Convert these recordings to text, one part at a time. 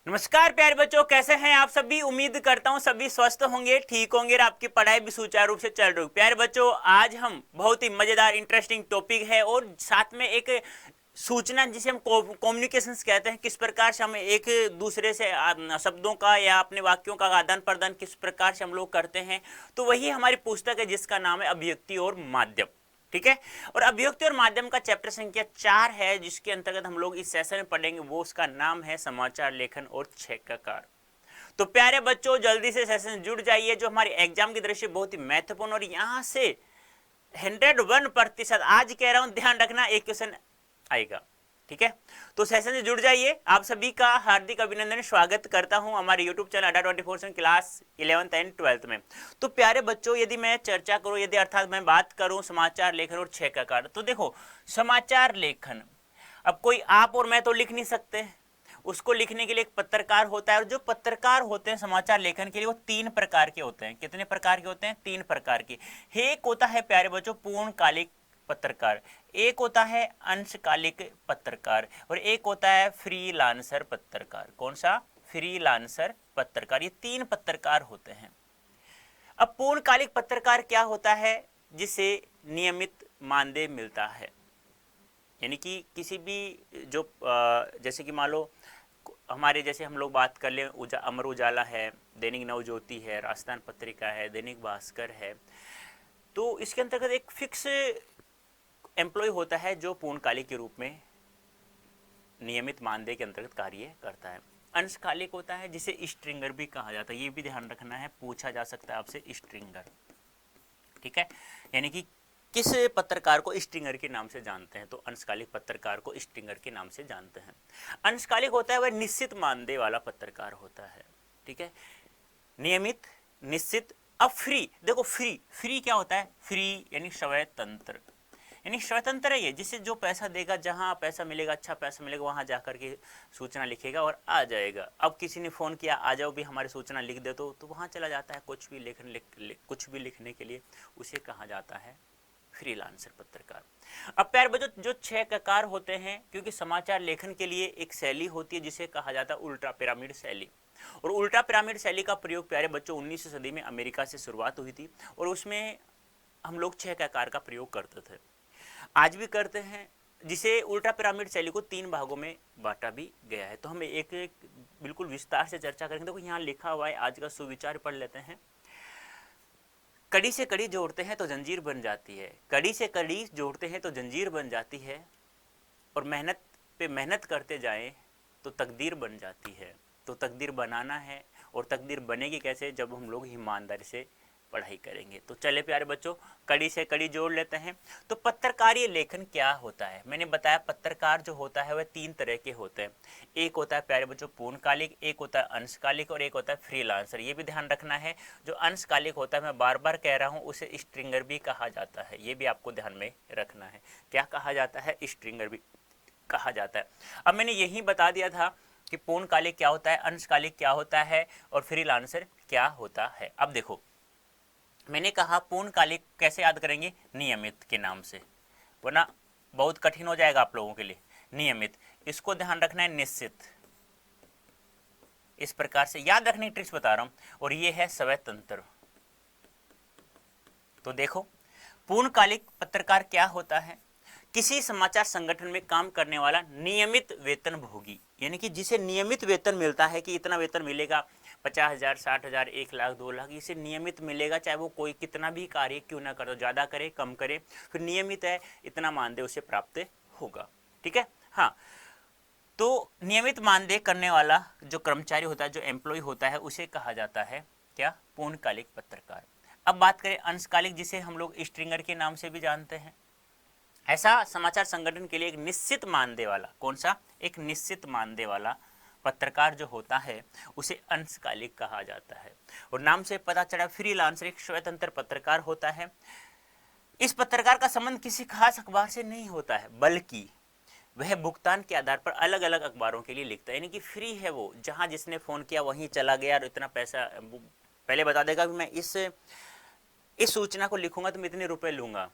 नमस्कार प्यारे बच्चों, कैसे हैं आप सभी। उम्मीद करता हूं सभी स्वस्थ होंगे, ठीक होंगे और आपकी पढ़ाई भी सुचारू रूप से चल रही है। प्यारे बच्चों, आज हम बहुत ही मजेदार इंटरेस्टिंग टॉपिक है और साथ में एक सूचना जिसे हम कम्युनिकेशंस कहते हैं, किस प्रकार से हम एक दूसरे से शब्दों का या अपने वाक्यों का आदान प्रदान किस प्रकार से हम लोग करते हैं, तो वही हमारी पुस्तक है जिसका नाम है अभिव्यक्ति और माध्यम। ठीक है। और अभिव्यक्ति और माध्यम का चैप्टर संख्या 4 है, जिसके अंतर्गत हम लोग इस सेशन में पढ़ेंगे। वो उसका नाम है समाचार लेखन और छेक्काकार। तो प्यारे बच्चों, जल्दी से सेशन जुड़ जाइए, जो हमारे एग्जाम की दृष्टि बहुत ही महत्वपूर्ण और यहां से 101% आज कह रहा हूं, ध्यान रखना, एक क्वेश्चन आएगा। ठीक है। तो सेशन से जुड़ जाइए। आप सभी का हार्दिक अभिनंदन, स्वागत करता हूं हमारे यूट्यूब चैनल अड्डा 24 क्लास 11th एंड 12th में। तो प्यारे बच्चों, यदि मैं चर्चा करूं, यदि अर्थात मैं बात करूं समाचार लेखन और छेक्काकार, तो देखो समाचार लेखन, अब कोई आप और मैं तो लिख नहीं सकते, उसको लिखने के लिए एक पत्रकार होता है। और जो पत्रकार होते हैं समाचार लेखन के लिए, वो 3 प्रकार के होते हैं। कितने प्रकार के होते हैं? 3 प्रकार के। एक होता है प्यारे बच्चों पूर्णकालिक पत्रकार, एक होता है अंशकालिक पत्रकार और एक होता है फ्रीलांसर पत्रकार। कौन सा? फ्रीलांसर पत्रकार। ये 3 पत्रकार होते हैं। अब पूर्णकालिक पत्रकार क्या होता है? जिसे नियमित मानदेय मिलता है, यानी कि किसी भी जो जैसे कि मान लो हमारे जैसे हम लोग बात कर लें, अमर उजाला है, दैनिक नवज्योति है, राजस्थान पत्रिका है, दैनिक भास्कर है, तो इसके अंतर्गत एक फिक्स एम्प्लॉय होता है जो पूर्णकालिक के रूप में नियमित मानदेय के अंतर्गत कार्य करता है। अंशकालिक होता है जिसे स्ट्रिंगर भी कहा जाता है। ये भी ध्यान रखना है, पूछा जा सकता है आपसे, स्ट्रिंगर। ठीक है। यानी कि किस पत्रकार को स्ट्रिंगर के नाम से जानते हैं, तो अंशकालिक पत्रकार को स्ट्रिंगर के नाम से जानते हैं। अंशकालिक होता है वह निश्चित मानदेय वाला पत्रकार होता है। ठीक है। नियमित, निश्चित। अब फ्री, देखो फ्री, फ्री क्या होता है? फ्री यानी स्वतंत्र, यानी स्वतंत्र है ये, जिससे जो पैसा देगा, जहां पैसा मिलेगा, अच्छा पैसा मिलेगा, वहां जाकर के सूचना लिखेगा और आ जाएगा। अब किसी ने फोन किया, आ जाओ भी हमारी सूचना लिख दे, तो वहां चला जाता है कुछ भी कुछ भी लिखने के लिए। उसे कहा जाता है फ्रीलांसर पत्रकार। अब प्यार बच्चों, जो छेक्काकार होते हैं, क्योंकि समाचार लेखन के लिए एक शैली होती है जिसे कहा जाता है उल्टा पिरामिड शैली। और उल्टा पिरामिड शैली का प्रयोग प्यारे बच्चों 19वीं सदी में अमेरिका से शुरुआत हुई थी और उसमें हम लोग छेक्काकार का प्रयोग करते थे, आज भी करते हैं, जिसे उल्टा पिरामिड शैली को 3 भागों में बांटा भी गया है। तो हम एक बिल्कुल विस्तार से चर्चा करेंगे। देखो यहाँ लिखा हुआ है, आज का सुविचार पढ़ लेते हैं। कड़ी से कड़ी जोड़ते हैं तो जंजीर बन जाती है, कड़ी से कड़ी जोड़ते हैं तो जंजीर बन जाती है, और मेहनत पे मेहनत करते जाएं तो तकदीर बन जाती है। तो तकदीर बनाना है, और तकदीर बनेगी कैसे? जब हम लोग ईमानदारी से पढ़ाई करेंगे। तो चले प्यारे बच्चों, कड़ी से कड़ी जोड़ लेते हैं। तो पत्रकारीय लेखन क्या होता है? मैंने बताया पत्रकार जो होता है वह 3 तरह के होते हैं। एक होता है प्यारे बच्चों पूर्णकालिक, एक होता है अंशकालिक और एक होता है फ्रीलांसर। ये भी ध्यान रखना है, जो अंशकालिक होता है, मैं बार बार कह रहा हूँ, उसे स्ट्रिंगर भी कहा जाता है। ये भी आपको ध्यान में रखना है। क्या कहा जाता है? स्ट्रिंगर भी कहा जाता है। अब मैंने यही बता दिया था कि पूर्णकालिक क्या होता है, अंशकालिक क्या होता है और फ्रीलांसर क्या होता है। अब देखो, मैंने कहा पूर्णकालिक कैसे याद करेंगे? नियमित के नाम से, वरना बहुत कठिन हो जाएगा आप लोगों के लिए। नियमित, इसको ध्यान रखना है, निश्चित, इस प्रकार से याद रखने की ट्रिक्स बता रहा हूं। और ये है स्वतंत्र। तो देखो, पूर्णकालिक पत्रकार क्या होता है? किसी समाचार संगठन में काम करने वाला नियमित वेतन भोगी, यानी कि जिसे नियमित वेतन मिलता है कि इतना वेतन मिलेगा, 50,000, 60,000, 1,00,000, 2,00,000, इसे नियमित मिलेगा, चाहे वो कोई कितना भी कार्य क्यों ना करे, ज्यादा करे कम करे, फिर नियमित है, इतना मानदेय उसे प्राप्त होगा। ठीक है। हाँ, तो नियमित मानदेय करने वाला जो कर्मचारी होता है, जो एम्प्लॉय होता है, उसे कहा जाता है क्या? पूर्णकालिक पत्रकार। अब बात करें अंशकालिक, जिसे हम लोग स्ट्रिंगर के नाम से भी जानते हैं। ऐसा समाचार संगठन के लिए एक निश्चित मानदेय वाला, कौन सा? एक निश्चित मानदेय वाला पत्रकार जो होता है उसे अंशकालिक कहा जाता है। और नाम से पता चला, फ्रीलांसर एक स्वतंत्र पत्रकार होता है। इस पत्रकार का संबंध किसी खास अखबार से नहीं होता है, बल्कि वह भुगतान के आधार पर अलग अलग अखबारों के लिए लिखता है। यानी कि फ्री है वो, जहां जिसने फोन किया वहीं चला गया और इतना पैसा पहले बता देगा कि मैं इस सूचना को लिखूंगा तो मैं इतने रुपए लूंगा,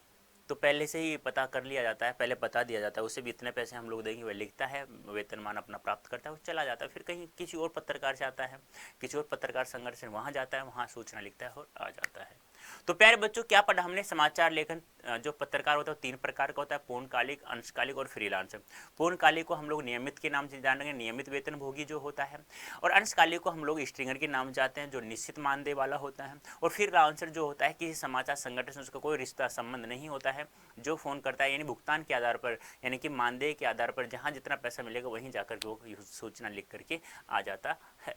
तो पहले से ही पता कर लिया जाता है, पहले बता दिया जाता है, उसे भी इतने पैसे हम लोग देंगे, वह लिखता है, वेतनमान अपना प्राप्त करता है, वो चला जाता है। फिर कहीं किसी और पत्रकार से आता है, किसी और पत्रकार संगठन से वहाँ जाता है, वहाँ सूचना लिखता है और आ जाता है। तो प्यारे बच्चों, क्या पढ़ा हमने? समाचार लेखन जो पत्रकार होता है वो 3 प्रकार का होता है, पूर्णकालिक, अंशकालिक और फ्रीलांसर। पूर्णकालिक को हम लोग नियमित के नाम से जानेंगे, नियमित वेतनभोगी जो होता है, और अंशकालिक को हम लोग स्ट्रिंगर के नाम जाते हैं, जो निश्चित मानदेय वाला होता है, और फ्रीलांसर जो होता है किसी समाचार संगठन से उसका कोई रिश्ता संबंध नहीं होता है, जो फोन करता है, यानी भुगतान के आधार पर, यानी कि मानदेय के आधार पर जहां जितना पैसा मिलेगा वहीं जाकर वो सूचना लिख करके आ जाता है।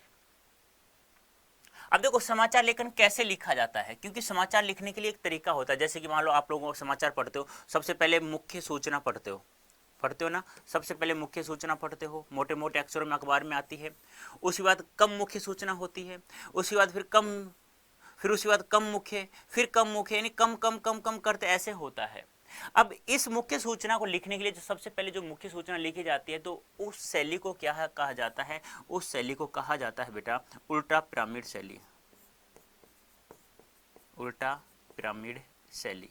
अब देखो समाचार लेखन कैसे लिखा जाता है, क्योंकि समाचार लिखने के लिए एक तरीका होता है। जैसे कि मान लो आप लोगों को समाचार पढ़ते हो, सबसे पहले मुख्य सूचना पढ़ते हो ना, सबसे पहले मुख्य सूचना पढ़ते हो, मोटे मोटे अक्षरों में अखबार में आती है। उसके बाद कम मुख्य सूचना होती है, उसके बाद फिर उसके बाद कम मुख्य, फिर कम मुख्य, यानी कम कम कम कम करते ऐसे होता है। अब इस मुख्य सूचना को लिखने के लिए जो सबसे पहले जो मुख्य सूचना लिखी जाती है, तो उस शैली को क्या कहा जाता है? उस शैली को कहा जाता है बेटा उल्टा पिरामिड शैली। उल्टा पिरामिड शैली।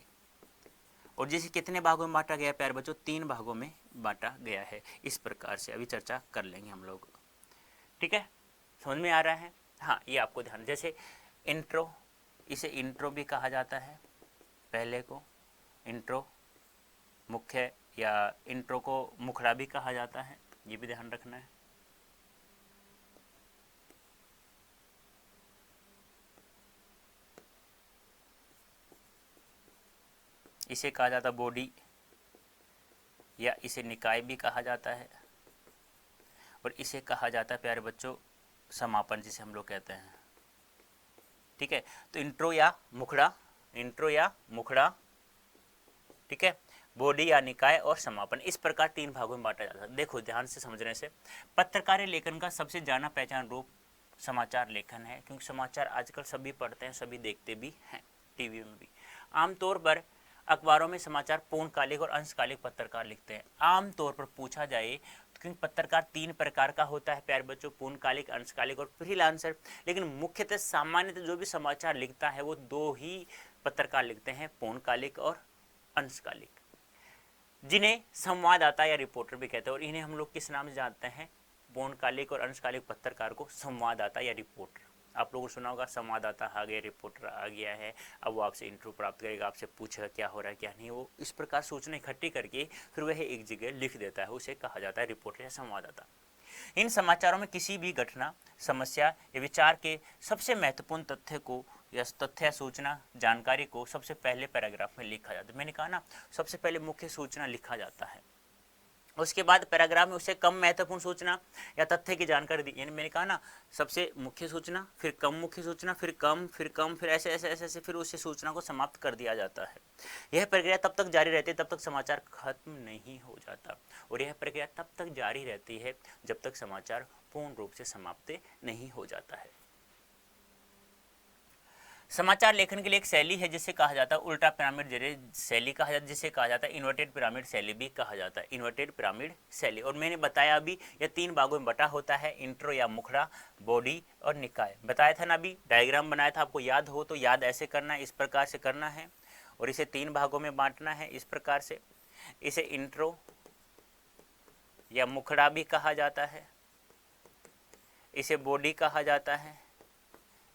और जिसे कितने भागों में बांटा गया है प्यारे बच्चों? 3 भागों में बांटा गया है। इस प्रकार से अभी चर्चा कर लेंगे हम लोग, ठीक है? समझ में आ रहा है? हाँ, ये आपको ध्यान, जैसे इंट्रो, इसे इंट्रो भी कहा जाता है, पहले को इंट्रो, मुख्य या इंट्रो को मुखड़ा भी कहा जाता है, ये भी ध्यान रखना है। इसे कहा जाता है बॉडी, या इसे निकाय भी कहा जाता है, और इसे कहा जाता है प्यारे बच्चों समापन, जिसे हम लोग कहते हैं, ठीक है? तो इंट्रो या मुखड़ा, इंट्रो या मुखड़ा, ठीक है, बॉडी या निकाय और समापन, इस प्रकार 3 भागों में बांटा जाता है। देखो ध्यान से समझने से, पत्रकारिता लेखन का सबसे जाना पहचान रूप समाचार लेखन है, क्योंकि समाचार आजकल सभी पढ़ते हैं, सभी देखते भी हैं, टीवी में भी। आमतौर पर अखबारों में समाचार पूर्णकालिक और अंशकालिक पत्रकार लिखते हैं। आमतौर पर पूछा जाए तो, क्योंकि पत्रकार 3 प्रकार का होता है प्यारे बच्चों, पूर्णकालिक, अंशकालिक और फ्रीलांसर, लेकिन मुख्यतः सामान्यतः जो भी समाचार लिखता है वो 2 ही पत्रकार लिखते हैं, पूर्णकालिक और अंशकालिक, जिन्हें संवाददाता या रिपोर्टर भी कहते हैं। और इन्हें हम लोग किस नाम से जानते हैं? पूर्णकालिक और अंशकालिक पत्रकार को संवाददाता या रिपोर्टर। आप लोगों ने सुना होगा संवाददाता आ गया, रिपोर्टर आ गया है, अब वो आपसे इंटरव्यू प्राप्त करेगा, आपसे पूछेगा क्या हो रहा है क्या नहीं, वो इस प्रकार सूचना इकट्ठी करके फिर वह एक जगह लिख देता है, उसे कहा जाता है रिपोर्टर या संवाददाता। इन समाचारों में किसी भी घटना, समस्या या विचार के सबसे महत्वपूर्ण तथ्य को या तथ्य, सूचना, जानकारी को सबसे पहले पैराग्राफ में लिखा जाता है। मैंने कहा ना, सबसे पहले मुख्य सूचना लिखा जाता है, उसके बाद पैराग्राफ में उससे कम महत्वपूर्ण सूचना या तथ्य की जानकारी दी। यानी मैंने कहा ना, सबसे मुख्य सूचना, फिर कम मुख्य सूचना, फिर कम, फिर ऐसे ऐसे ऐसे ऐसे, फिर उस सूचना को समाप्त कर दिया जाता है। यह प्रक्रिया तब तक जारी रहती है तब तक समाचार खत्म नहीं हो जाता, और यह प्रक्रिया तब तक जारी रहती है जब तक समाचार पूर्ण रूप से समाप्त नहीं हो जाता है। समाचार लेखन के लिए एक शैली है जिसे कहा जाता है उल्टा पिरामिड शैली कहा जाता है, जिसे कहा जाता है इन्वर्टेड पिरामिड शैली भी कहा जाता है, इन्वर्टेड पिरामिड शैली। और मैंने बताया अभी यह 3 भागों में बटा होता है, इंट्रो या मुखड़ा, बॉडी और निकाय। बताया था ना, अभी डायग्राम बनाया था, आपको याद हो तो याद ऐसे करना है, इस प्रकार से करना है, और इसे 3 भागों में बांटना है इस प्रकार से। इसे इंट्रो या मुखड़ा भी कहा जाता है, इसे बॉडी कहा जाता है,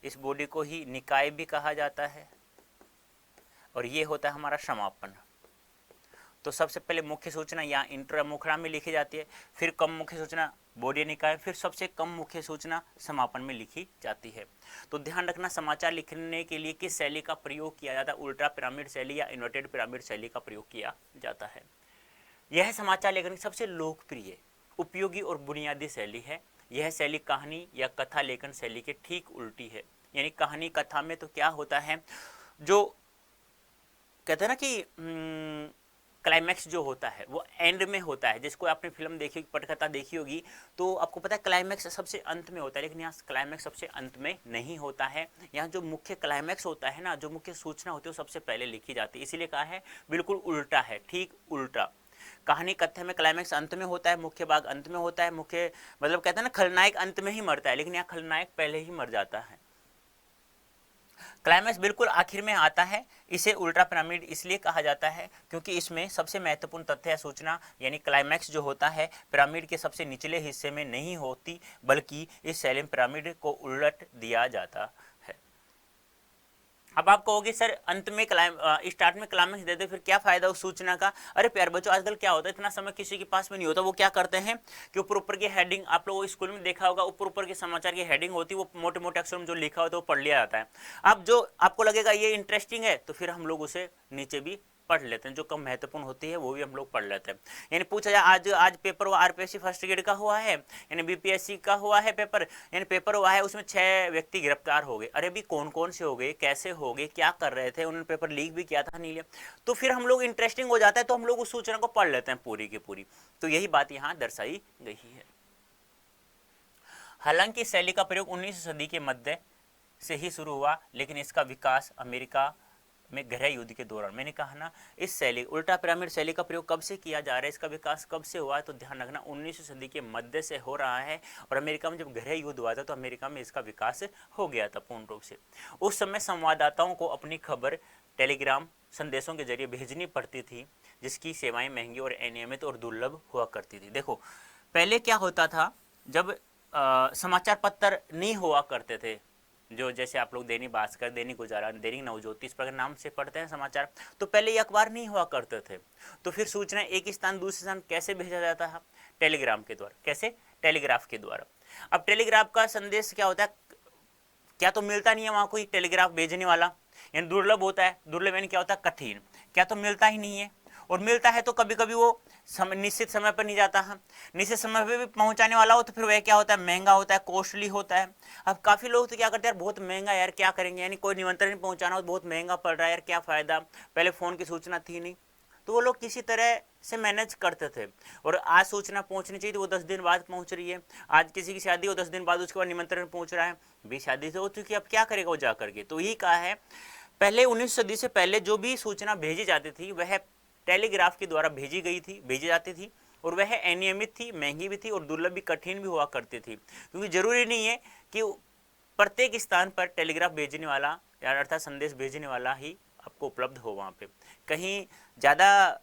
इस बॉडी को ही निकाय भी कहा जाता है, और ये होता है हमारा समापन। तो सबसे पहले मुख्य सूचना या इंट्रो मुखड़ा में लिखी जाती है, फिर कम मुख्य सूचना बॉडी निकाय, फिर सबसे कम मुख्य सूचना समापन में लिखी जाती है। तो ध्यान रखना, समाचार लिखने के लिए किस शैली का प्रयोग किया जाता है? उल्टा पिरामिड शैली या इन्वर्टेड पिरामिड शैली का प्रयोग किया जाता है। यह समाचार लेखन की सबसे लोकप्रिय, उपयोगी और बुनियादी शैली है। यह शैली कहानी या कथा लेखन शैली के ठीक उल्टी है। यानी कहानी कथा में तो क्या होता है, जो कहते हैं ना कि क्लाइमैक्स जो होता है वो एंड में होता है। जिसको आपने फिल्म देखी, पटकथा देखी होगी, तो आपको पता है क्लाइमैक्स सबसे अंत में होता है, लेकिन यहाँ क्लाइमैक्स सबसे अंत में नहीं होता है। यहाँ जो मुख्य क्लाइमैक्स होता है ना, जो मुख्य सूचना होती है वो सबसे पहले लिखी जाती है, इसीलिए कहा है बिल्कुल उल्टा है, ठीक उल्टा। कहानी कथ्य में क्लाइमैक्स अंत में होता है, मुख्य भाग अंत में होता है, मुख्य मतलब कहते हैं ना खलनायक अंत में ही मरता है, लेकिन यहाँ खलनायक पहले ही मर जाता है। क्लाइमैक्स बिल्कुल आखिर में आता है। इसे उल्टा पिरामिड इसलिए कहा जाता है क्योंकि इसमें सबसे महत्वपूर्ण तथ्य या सूचना यानी क्लाइमैक्स जो होता है पिरामिड के सबसे निचले हिस्से में नहीं होती, बल्कि इस शैली में पिरामिड को उलट दिया जाता है। अब आप कहोगे सर अंत में स्टार्ट में क्लाइमैक्स दे दे फिर क्या फायदा उस सूचना का। अरे प्यारे बच्चों, आजकल क्या होता है, इतना समय किसी के पास में नहीं होता। वो क्या करते हैं कि ऊपर ऊपर की हेडिंग, आप लोगों स्कूल में देखा होगा, ऊपर ऊपर के समाचार की हेडिंग होती है, वो मोटे मोटे अक्षर में जो लिखा होता है वो पढ़ लिया जाता है। अब जो आपको लगेगा ये इंटरेस्टिंग है तो फिर हम लोग उसे नीचे भी पढ़ लेते हैं, जो कम महत्वपूर्ण होती है वो भी हम लोग पढ़ लेते हैं। यानी पूछा जाए आज पेपर हुआ आरपीएससी फर्स्ट ग्रेड का हुआ है, यानी बीपीएससी का हुआ है पेपर, यानी पेपर हुआ है, उसमें 6 व्यक्ति गिरफ्तार हो गए। अरे भी कौन कौन से हो गए, कैसे हो गए, क्या कर रहे थे, उन्होंने पेपर लीक भी किया था नहीं लिया, तो फिर हम लोग इंटरेस्टिंग हो जाता है तो हम लोग उस सूचना को पढ़ लेते हैं पूरी की पूरी। तो यही बात यहाँ दर्शाई गई है। हालांकि इस शैली का प्रयोग 19वीं सदी के मध्य से ही शुरू हुआ, लेकिन इसका विकास अमेरिका में गहरे युद्ध के दौरान, मैंने कहा ना इस शैली उल्टा पिरामिड शैली का प्रयोग कब से किया जा रहा है, इसका विकास कब से हुआ है, तो ध्यान रखना 19वीं सदी के मध्य से हो रहा है। और अमेरिका में जब गहरे युद्ध हुआ था तो अमेरिका में इसका विकास हो गया था पूर्ण रूप से। उस समय संवाददाताओं को अपनी खबर टेलीग्राम संदेशों के जरिए भेजनी पड़ती थी, जिसकी सेवाएं महंगी और अनियमित और दुर्लभ हुआ करती थी। देखो पहले क्या होता था, जब समाचार पत्र नहीं हुआ करते थे, जो जैसे आप लोग दैनिक भास्कर, दैनिक गुजारा, दैनिक नवज्योति इस प्रकार नाम से पढ़ते हैं समाचार, तो पहले ये अखबार नहीं हुआ करते थे। तो फिर सूचना एक स्थान दूसरे स्थान कैसे भेजा जाता है, टेलीग्राम के द्वारा। कैसे, टेलीग्राफ के द्वारा। अब टेलीग्राफ का संदेश क्या होता है, क्या तो मिलता नहीं है वहां कोई टेलीग्राफ भेजने वाला, यानी दुर्लभ होता है। दुर्लभ यानी क्या होता है, कठिन, क्या तो मिलता ही नहीं है, और मिलता है तो कभी कभी वो निश्चित समय पर नहीं जाता है, निश्चित समय पर भी पहुंचाने वाला हो तो फिर वह क्या होता है, महंगा होता है, कॉस्टली होता है। अब काफी लोग तो क्या करते हैं, यार बहुत महंगा यार क्या करेंगे, यानी कोई निमंत्रण पहुंचाना हो तो बहुत महंगा पड़ रहा है यार, क्या फायदा, पहले फोन की सूचना थी नहीं, तो वो लोग किसी तरह से मैनेज करते थे। और आज सूचना पहुंचनी चाहिए तो वो 10 दिन बाद पहुंच रही है, आज किसी की शादी हो 10 दिन बाद उसके बाद निमंत्रण पहुंच रहा है, भी शादी से हो चुकी, अब क्या करेगा वो जा करके। तो यही कहा है, पहले 19वीं सदी से पहले जो भी सूचना भेजी जाती थी वह टेलीग्राफ के द्वारा भेजी जाती थी, और वह अनियमित थी, महंगी भी थी, और दुर्लभ भी, कठिन भी हुआ करती थी। क्योंकि जरूरी नहीं है कि प्रत्येक स्थान पर टेलीग्राफ भेजने वाला या अर्थात संदेश भेजने वाला ही आपको उपलब्ध हो। वहां पे कहीं ज्यादा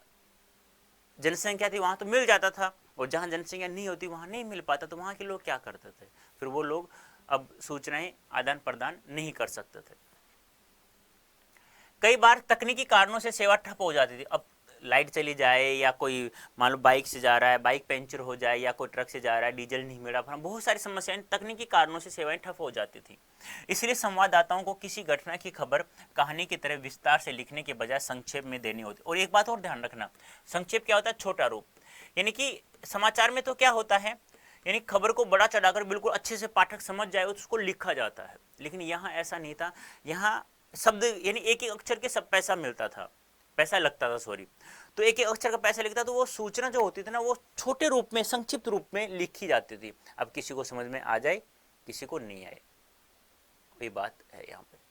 जनसंख्या थी वहां तो मिल जाता था, और जहां जनसंख्या नहीं होती वहां नहीं मिल पाता, तो वहां के लोग क्या करते थे, फिर वो लोग अब सूचनाएं आदान प्रदान नहीं कर सकते थे। कई बार तकनीकी कारणों से सेवा ठप हो जाती थी। अब लाइट चली जाए, या कोई मान लो बाइक से जा रहा है, बाइक पंचर हो जाए, या कोई ट्रक से जा रहा है, डीजल नहीं मिल रहा, बहुत सारी समस्याएं, तकनीकी कारणों से सेवाएं ठप हो जाती थी। इसलिए संवाददाताओं को किसी घटना की खबर कहानी की तरह विस्तार से लिखने के बजाय संक्षेप में देनी होती। और एक बात और ध्यान रखना, संक्षेप क्या होता है, छोटा रूप। यानी कि समाचार में तो क्या होता है, यानी खबर को बड़ा चढ़ाकर बिल्कुल अच्छे से पाठक समझ जाए उसको लिखा जाता है, लेकिन यहाँ ऐसा नहीं था। यहाँ शब्द यानी एक एक अक्षर के सब पैसा मिलता था, पैसा लगता था, सॉरी, तो एक एक अक्षर का पैसा लिखता, तो वो सूचना जो होती थी ना वो छोटे रूप में, संक्षिप्त रूप में लिखी जाती थी। अब किसी को समझ में आ जाए, किसी को नहीं आए, वही बात है यहाँ पे।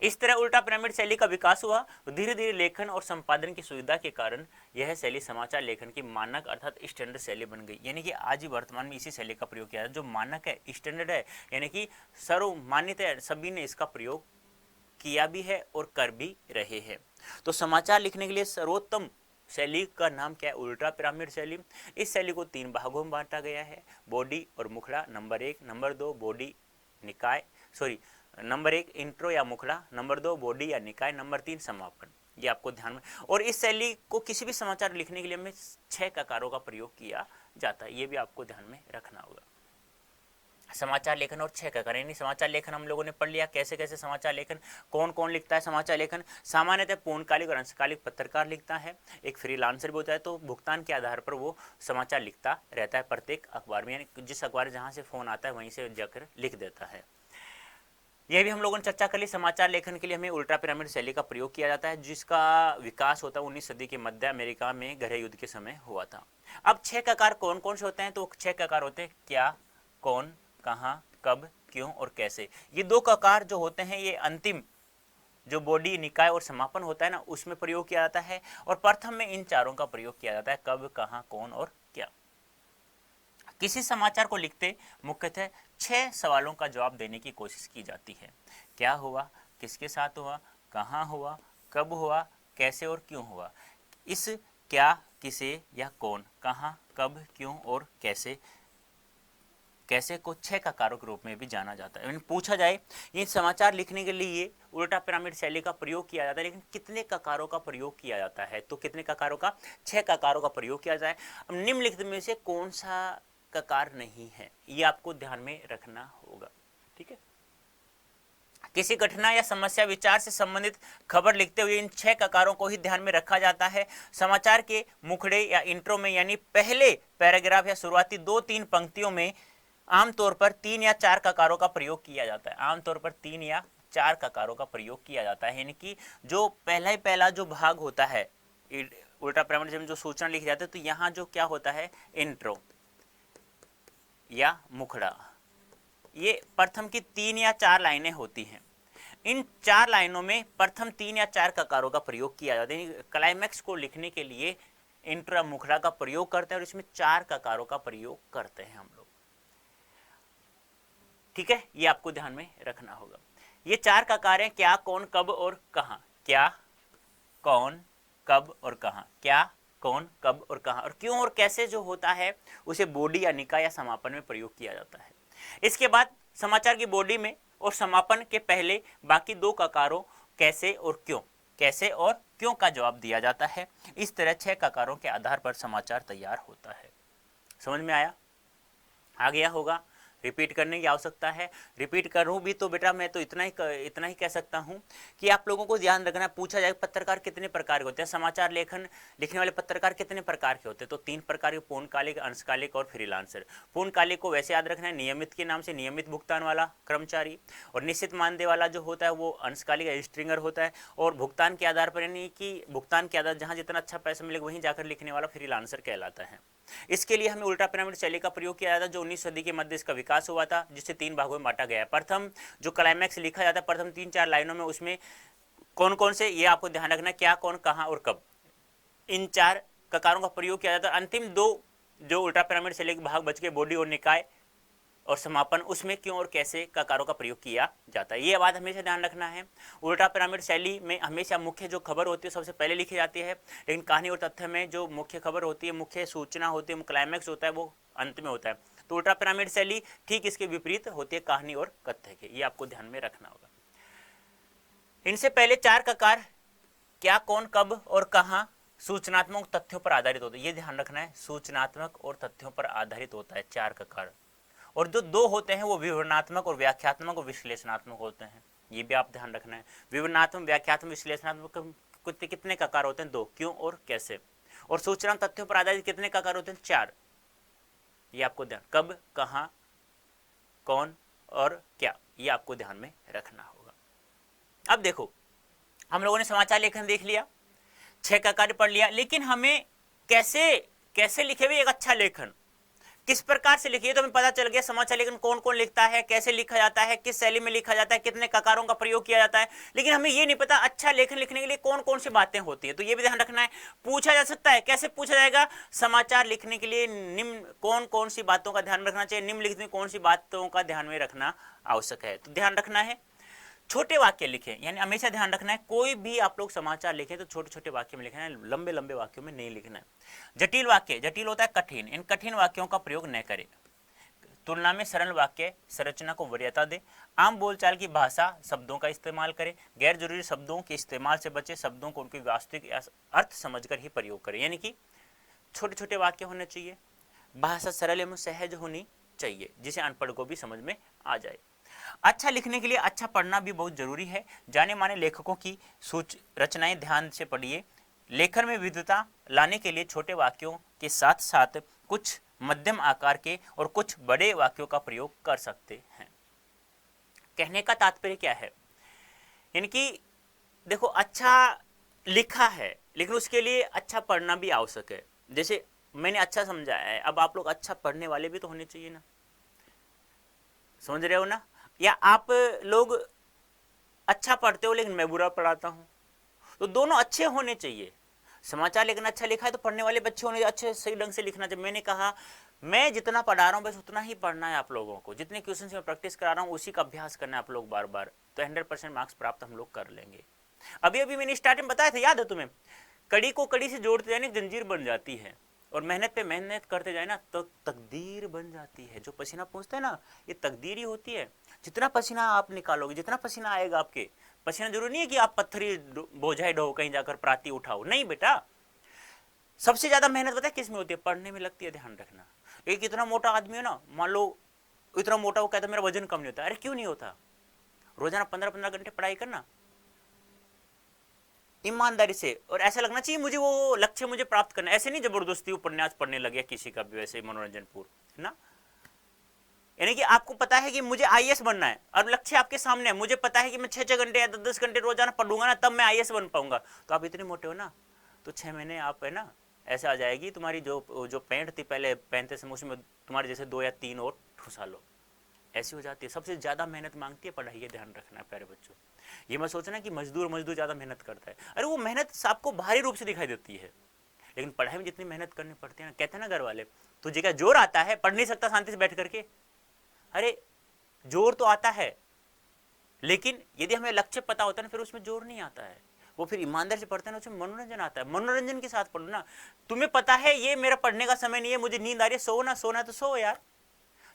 इस तरह उल्टा पिरामिड शैली का विकास हुआ। धीरे धीरे लेखन और संपादन की सुविधा के कारण यह शैली समाचार लेखन की मानक अर्थात स्टैंडर्ड शैली बन गई। यानी कि आज ही वर्तमान में इसी शैली का प्रयोग किया है, जो मानक है, स्टैंडर्ड है, यानी कि सर्वमान्यत है, सभी ने इसका प्रयोग किया भी है और कर भी रहे हैं। तो समाचार लिखने के लिए सर्वोत्तम शैली का नाम क्या है, उल्टा पिरामिड शैली। इस शैली को 3 भागों में बांटा गया है, बॉडी और मुखड़ा, नंबर 1, नंबर 2 बॉडी निकाय, सॉरी नंबर 1 इंट्रो या मुखड़ा, नंबर 2 बॉडी या निकाय, नंबर 3 समापन। ये आपको ध्यान में, और इस शैली को किसी भी समाचार लिखने के लिए हमें 6 ककारों का प्रयोग किया जाता है, ये भी आपको ध्यान में रखना होगा। समाचार लेखन और 6 ककार, यानी समाचार लेखन हम लोगों ने पढ़ लिया, कैसे कैसे समाचार लेखन, कौन कौन लिखता है समाचार लेखन। सामान्यतः पूर्णकालिक और अंशकालिक पत्रकार लिखता है, एक फ्रीलांसर भी होता है, तो भुगतान के आधार पर वो समाचार लिखता रहता है प्रत्येक अखबार में, यानी जिस अखबार जहां से फोन आता है वहीं से जाकर लिख देता है। यह भी हम लोगों ने चर्चा कर ली। समाचार लेखन के लिए हमें उल्टा पिरामिड शैली का प्रयोग किया जाता है, जिसका विकास होता है 19वीं सदी के मध्य अमेरिका में गहरे युद्ध के समय हुआ था। अब 6 ककार कौन कौन से होते हैं, तो 6 ककार होते हैं, क्या, कौन, कहाँ, कब, क्यों और कैसे। ये 2 ककार जो होते हैं ये अंतिम जो बॉडी, निकाय और समापन होता है ना, उसमें प्रयोग किया जाता है, और प्रथम में इन चारों का प्रयोग किया जाता है, कब, कहाँ, कौन और क्या। किसी समाचार को लिखते मुख्यतः 6 सवालों का जवाब देने की कोशिश की जाती है। क्या हुआ, किसके साथ हुआ, कहाँ हुआ, कब हुआ, कैसे और क्यों हुआ। इस क्या, किसे या कौन, कहाँ, कब, क्यों और कैसे कैसे को 6 ककारों के रूप में भी जाना जाता है। पूछा जाए ये समाचार लिखने के लिए उल्टा पिरामिड शैली का प्रयोग किया जाता है, लेकिन कितने ककारों का प्रयोग किया जाता है, तो कितने ककारों का, 6 ककारों का प्रयोग किया जाए। अब निम्नलिखित में से कौन सा ककार नहीं है, ये आपको ध्यान में रखना होगा। ठीक है, किसी घटना या समस्या विचार से संबंधित खबर लिखते हुए इन 6 ककारों को ही ध्यान में रखा जाता है। समाचार के मुखड़े या इंट्रो में यानी पहले पैराग्राफ या शुरुआती 2-3 पंक्तियों में आमतौर पर 3 या 4 ककारों का प्रयोग किया जाता है। आमतौर पर 3 या 4 ककारों का प्रयोग किया जाता है, यानी कि जो पहला जो भाग होता है उल्टा पिरामिड में जो सूचना लिखी जाती है, तो यहाँ जो क्या होता है, इंट्रो या मुखड़ा, ये प्रथम की 3 या 4 लाइनें होती हैं। इन 4 लाइनों में प्रथम 3 या 4 ककारों का प्रयोग किया जाता है। क्लाइमैक्स को लिखने के लिए इंट्रो मुखड़ा का प्रयोग करते हैं और इसमें 4 ककारों का प्रयोग करते हैं हम लोग। ठीक है, ये आपको ध्यान में रखना होगा। ये 4 ककार हैं, क्या, कौन, कब और कहाँ। क्या, कौन, कब और कहाँ। क्या, कौन, कब और कहाँ। और क्यों और कैसे जो होता है उसे बॉडी या निकाय या समापन में प्रयोग किया जाता है। इसके बाद समाचार की बॉडी में और समापन के पहले बाकी 2 ककारों कैसे और क्यों, कैसे और क्यों का जवाब दिया जाता है। इस तरह 6 ककारों के आधार पर समाचार तैयार होता है। समझ में आया, आ गया होगा। रिपीट करने की आवश्यकता है, रिपीट करूं भी तो बेटा मैं तो इतना ही कह सकता हूं कि आप लोगों को ध्यान रखना। पूछा जाए पत्रकार कितने प्रकार के होते हैं, समाचार लेखन लिखने वाले पत्रकार कितने प्रकार के होते हैं, तो 3 प्रकार के, पूर्णकालिक, अंशकालिक और फ्रीलांसर। पूर्णकालिक को वैसे याद रखना है, नियमित के नाम से, नियमित भुगतान वाला कर्मचारी, और निश्चित मानदेय वाला जो होता है वो अंशकालिक स्ट्रिंगर होता है, और भुगतान के आधार पर यानी कि भुगतान के आधार जहाँ जितना अच्छा पैसा मिलेगा वहीं जाकर लिखने वाला फ्रीलांसर कहलाता है। इसके लिए हमें उल्टा पिरामिड शैली का प्रयोग किया जाता है, जो 19वीं सदी के मध्य इसका विकास हुआ था, जिसे 3 भागों में बांटा गया है। प्रथम जो क्लाइमैक्स लिखा जाता है प्रथम 3-4 लाइनों में, उसमें कौन कौन से, ये आपको ध्यान रखना, क्या, कौन, कहां और कब, इन 4 ककारों का प्रयोग किया जाता है। अंतिम 2 जो उल्टा पिरामिड शैली के भाग बच के, बॉडी और निकाय और समापन, उसमें क्यों और कैसे ककारों का प्रयोग किया जाता है। ये बात हमेशा ध्यान रखना है। उल्टा पिरामिड शैली में हमेशा मुख्य जो खबर होती है सबसे पहले लिखी जाती है, लेकिन कहानी और तथ्य में जो मुख्य खबर होती है, मुख्य सूचना होती है, क्लाइमैक्स होता है, वो अंत में होता है। तो उल्टा पिरामिड शैली ठीक इसके विपरीत होती है, कहानी और कथ्य के। ये आपको ध्यान में रखना होगा। इनसे पहले 4 ककार क्या, कौन, कब और कहाँ सूचनात्मक तथ्यों पर आधारित होता है। ये ध्यान रखना है, सूचनात्मक और तथ्यों पर आधारित होता है 4 ककार। और जो 2 होते हैं वो विवरणात्मक और व्याख्यात्मक और विश्लेषणात्मक होते हैं। ये भी आप ध्यान रखना है। विवरणात्मक, व्याख्यात्मक, विश्लेषणात्मक कितने ककार होते हैं, 2, क्यों और कैसे। और सूचना तथ्यों पर आधारित कितने ककार होते हैं, 4। ये आपको ध्यान, कब, कहाँ, कौन और क्या, ये आपको ध्यान में रखना होगा। अब देखो, हम लोगों ने समाचार लेखन देख लिया, 6 ककार पढ़ लिया, लेकिन हमें कैसे लिखे हुए एक अच्छा लेखन, किस प्रकार से लिखिए, तो हमें पता चल गया समाचार लेखन कौन कौन लिखता है, कैसे लिखा जाता है, किस शैली में लिखा जाता है, कितने ककारों का प्रयोग किया जाता है। लेकिन हमें ये नहीं पता अच्छा लेखन लिखने के लिए कौन कौन सी बातें होती है, तो ये भी ध्यान रखना है। पूछा जा सकता है, कैसे पूछा जाएगा, समाचार लिखने के लिए निम्न कौन कौन सी बातों का ध्यान रखना चाहिए, निम्नलिखित में कौन सी बातों का ध्यान में रखना आवश्यक है। तो ध्यान रखना है, छोटे वाक्य लिखें, यानी हमेशा ध्यान रखना है कोई भी आप लोग समाचार लिखें तो छोटे छोटे वाक्य में लिखना है, लंबे लंबे वाक्यों में नहीं लिखना है। जटिल वाक्य, जटिल होता है कठिन, इन कठिन वाक्यों का प्रयोग न करें। तुलना में सरल वाक्य संरचना को वरीयता दे। आम बोलचाल की भाषा शब्दों का इस्तेमाल करें। गैर जरूरी शब्दों के इस्तेमाल से बचे, शब्दों को उनके वास्तविक अर्थ समझकर ही प्रयोग करें। यानी कि छोटे छोटे वाक्य होने चाहिए, भाषा सरल एवं सहज होनी चाहिए जिसे अनपढ़ को भी समझ में आ जाए। अच्छा लिखने के लिए अच्छा पढ़ना भी बहुत जरूरी है। जाने माने लेखकों की रचनाएं ध्यान से पढ़िए। लेखन में विविधता लाने के लिए छोटे वाक्यों के साथ साथ कुछ मध्यम आकार के और कुछ बड़े वाक्यों का प्रयोग कर सकते हैं। कहने का तात्पर्य क्या है, यानी कि देखो अच्छा लिखा है लेकिन उसके लिए अच्छा पढ़ना भी आवश्यक है। जैसे मैंने अच्छा समझाया है, अब आप लोग अच्छा पढ़ने वाले भी तो होने चाहिए ना, समझ रहे हो ना। या आप लोग अच्छा पढ़ते हो लेकिन मैं बुरा पढ़ाता हूं, तो दोनों अच्छे होने चाहिए। समाचार लेकिन अच्छा लिखा है तो पढ़ने वाले बच्चे होने अच्छे सही ढंग से लिखना चाहिए। मैंने कहा मैं जितना पढ़ा रहा हूँ बस उतना ही पढ़ना है आप लोगों को, जितने क्वेश्चन मैं प्रैक्टिस करा रहा हूँ उसी का अभ्यास करना है आप लोग बार बार, तो 100% मार्क्स प्राप्त हम लोग कर लेंगे। अभी अभी मैंने स्टार्टिंग बताया था, याद है तुम्हें, कड़ी को कड़ी से जोड़ते जाए ना जंजीर बन जाती है, और मेहनत पे मेहनत करते जाए ना तो तकदीर बन जाती है। जो पसीना पूछते हैं ना ये तकदीर ही होती है। जितना पसीना आप निकालोगे, जितना पसीना आएगा आपके, पसीना जरूरी नहीं है कि आप पत्थरी बोझाई ढो कहीं जाकर प्राती उठाओ, नहीं बेटा। सबसे ज्यादा मेहनत पता है किस में होती है? पढ़ने में लगती है, ध्यान रखना। एक इतना मोटा आदमी है ना, मान लो इतना मोटा, वो कहता है मेरा वजन कम नहीं होता। अरे क्यों नहीं होता? रोजाना 15-15 घंटे पढ़ाई करना ईमानदारी से, और ऐसा लगना चाहिए मुझे वो लक्ष्य मुझे प्राप्त करना, ऐसे नहीं जबरदस्ती उपन्यास पढ़ने लगे किसी का भी वैसे मनोरंजनपूर्ण ना। यानी कि आपको पता है कि मुझे आईएएस बनना है और लक्ष्य आपके सामने है, मुझे पता है कि मैं 6-6 घंटे या 10-10 घंटे रोजाना पढ़ूंगा ना तब मैं आईएएस बन पाऊंगा। तो आप इतने मोटे हो ना, तो 6 महीने आप है ना ऐसे आ जाएगी तुम्हारी जो पैंट थी पहले पहनते समय, उसमें तुम्हारे जैसे 2 या 3 और ठुसा लो, ऐसी हो जाती है। सबसे ज्यादा मेहनत मांगती है पढ़ाई, ये ध्यान रखना है प्यारे बच्चों। ये मत सोचना कि मजदूर ज्यादा मेहनत करता है, अरे वो मेहनत आपको बाहरी रूप से दिखाई देती है, लेकिन पढ़ाई में जितनी मेहनत करनी पड़ती है ना, कहते हैं ना घर वाले, तुझे क्या जोर आता है, पढ़ नहीं सकता शांति से बैठ करके? अरे जोर तो आता है, लेकिन यदि हमें लक्ष्य पता होता है ना फिर उसमें जोर नहीं आता है, वो फिर ईमानदार से पढ़ते हैं ना उसमें मनोरंजन आता है। मनोरंजन के साथ पढ़ो ना। तुम्हें पता है ये मेरा पढ़ने का समय नहीं है, मुझे नींद आ रही है, सोना है तो सो यार,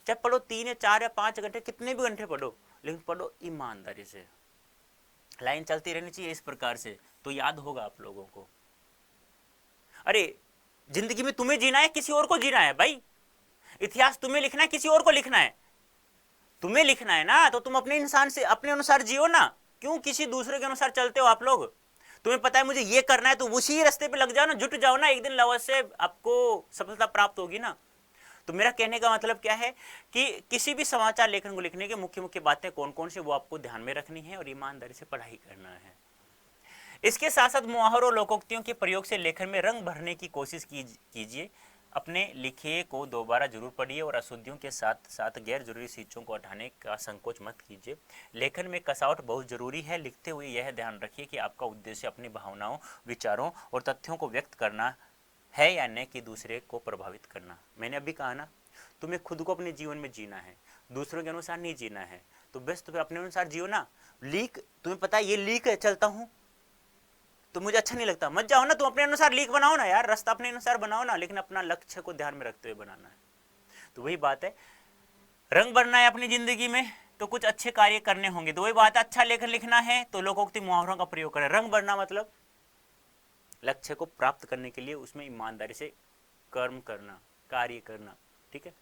चाहे पढ़ो 3 या 4 या 5 घंटे, कितने भी घंटे पढ़ो, लेकिन पढ़ो ईमानदारी से। लाइन चलती रहनी चाहिए इस प्रकार से, तो याद होगा आप लोगों को। अरे जिंदगी में तुम्हें जीना है, किसी और को जीना है भाई? इतिहास तुम्हें लिखना है, किसी और को लिखना है? तुम्हें लिखना है ना, तो तुम अपने इंसान से अपने अनुसार जियो ना। क्यों किसी दूसरे के अनुसार चलते हो आप लोग? तुम्हें पता है मुझे ये करना है तो उसी रास्ते पे लग जाओ ना, जुट जाओ ना, एक दिन अवश्य आपको सफलता प्राप्त होगी ना। तो मेरा कहने का मतलब क्या है कि किसी भी समाचार लेखन को लिखने के मुख्य मुख्य बातें कौन कौन सी वो आपको ध्यान में रखनी है और ईमानदारी से पढ़ाई करना है। इसके साथ साथ मुहावरों लोकोक्तियों के प्रयोग से लेखन में रंग भरने की कोशिश कीजिए। अपने लिखे को दोबारा जरूर पढ़िए और अशुद्धियों के साथ साथ गैर जरूरी चीजों को हटाने का संकोच मत कीजिए। लेखन में कसावट बहुत जरूरी है। लिखते हुए यह ध्यान रखिए कि आपका उद्देश्य अपनी भावनाओं, विचारों और तथ्यों को व्यक्त करना है या न कि दूसरे को प्रभावित करना। मैंने अभी कहा ना, तुम्हें खुद को अपने जीवन में जीना है, दूसरों के अनुसार नहीं जीना है। तो बस तुम्हें अपने अनुसार जियो ना। लीक, तुम्हें पता है ये लीक चलता हूं तो मुझे अच्छा नहीं लगता, मत जाओ ना, तुम अपने अनुसार लीक बनाओ ना यार, रास्ता अपने अनुसार बनाओ ना, लेकिन अपना लक्ष्य को ध्यान में रखते हुए बनाना है। तो वही बात है, रंग भरना है अपनी जिंदगी में तो कुछ अच्छे कार्य करने होंगे। तो वही बात है, अच्छा लेखन लिखना है तो लोकोक्ति मुहावरों का प्रयोग करें। रंग भरना मतलब लक्ष्य को प्राप्त करने के लिए उसमें ईमानदारी से कर्म करना, कार्य करना, ठीक है।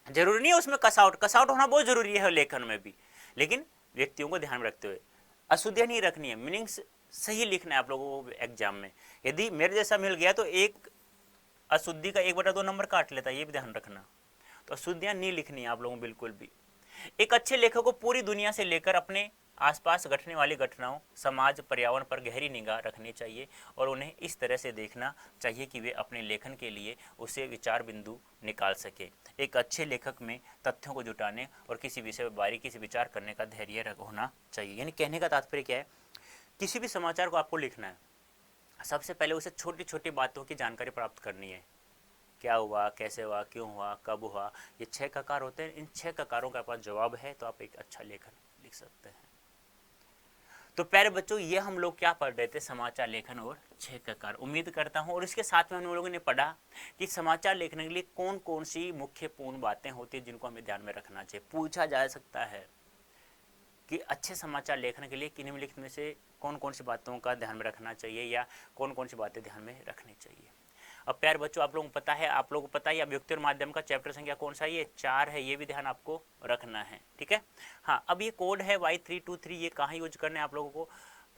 जरूरी नहीं है उसमें कसावट होना बहुत जरूरी है लेखन में भी, लेकिन व्यक्तियों को ध्यान में रखते हुए। अशुद्धियां नहीं रखनी है, मीनिंग्स सही लिखना है आप लोगों को एग्जाम में। यदि मेरे जैसा मिल गया तो एक अशुद्धि का 1/2 नंबर काट लेता है, ये भी ध्यान रखना। तो अशुद्धियां नहीं लिखनी है आप लोगों को बिल्कुल भी। एक अच्छे लेखक को पूरी दुनिया से लेकर अपने आसपास घटने वाली घटनाओं, समाज, पर्यावरण पर गहरी निगाह रखनी चाहिए और उन्हें इस तरह से देखना चाहिए कि वे अपने लेखन के लिए उसे विचार बिंदु निकाल सके। एक अच्छे लेखक में तथ्यों को जुटाने और किसी विषय पर बारीकी से विचार करने का धैर्य होना चाहिए। यानी कहने का तात्पर्य क्या है, किसी भी समाचार को आपको लिखना है, सबसे पहले उसे छोटी छोटी बातों की जानकारी प्राप्त करनी है। क्या हुआ, कैसे हुआ, क्यों हुआ, कब हुआ, ये 6 ककार होते हैं। इन 6 ककारों का पास जवाब है तो आप एक अच्छा लेखन लिख सकते हैं। तो प्यारे बच्चों, ये हम लोग क्या पढ़ रहे थे, समाचार लेखन और 6 ककार। उम्मीद करता हूँ, और इसके साथ में हम लोगों ने पढ़ा कि समाचार लिखने के लिए कौन कौन सी मुख्य पूर्ण बातें होती हैं जिनको हमें ध्यान में रखना चाहिए। पूछा जा सकता है कि अच्छे समाचार लेखन के लिए निम्नलिखित में से कौन कौन सी बातों का ध्यान में रखना चाहिए या कौन कौन सी बातें ध्यान में रखनी चाहिए। अब प्यारे बच्चों, आप लोगों को पता है अभिव्यक्ति और माध्यम का चैप्टर संख्या कौन सा है? ये 4 है, ये भी ध्यान आपको रखना है, ठीक है। हाँ, अब ये कोड है Y323, ये कहाँ यूज करना है आप लोगों को?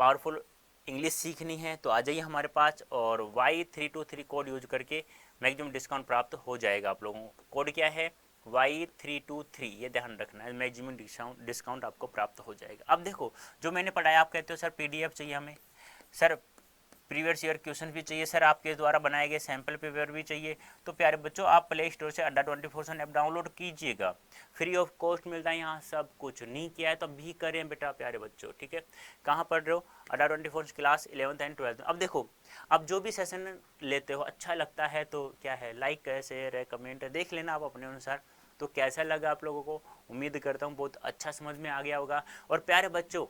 पावरफुल इंग्लिश सीखनी है तो आ जाइए हमारे पास, और Y323 कोड यूज करके मैक्सिमम डिस्काउंट प्राप्त हो जाएगा आप लोगों को। कोड क्या है? Y323, ये ध्यान रखना है, मैक्सिमम डिस्काउंट आपको प्राप्त हो जाएगा। अब देखो, जो मैंने पढ़ाया, आप कहते हो सर PDF चाहिए हमें, सर प्रीवियस ईयर क्वेश्चन भी चाहिए सर, आपके द्वारा बनाए गए सैम्पल पेपर भी चाहिए, तो प्यारे बच्चों आप प्ले स्टोर से Adda24 ऐप डाउनलोड कीजिएगा, फ्री ऑफ कॉस्ट मिलता है यहाँ सब कुछ। नहीं किया है तो भी करें बेटा प्यारे बच्चों, ठीक है। कहाँ पढ़ रहे हो? Adda24 class 11th and 12th में। अब देखो, अब जो भी सेशन लेते हो अच्छा लगता है तो क्या है, लाइक है, शेयर है, कमेंट है, देख लेना आप अपने अनुसार। तो कैसा लगा आप लोगों को? उम्मीद करता हूँ बहुत अच्छा समझ में आ गया होगा। और प्यारे बच्चों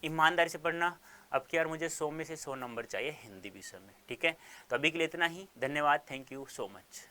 ईमानदारी से पढ़ना, अब की यार मुझे 100 में से 100 नंबर चाहिए हिंदी विषय में, ठीक है। तो अभी के लिए इतना ही, धन्यवाद, थैंक यू सो मच।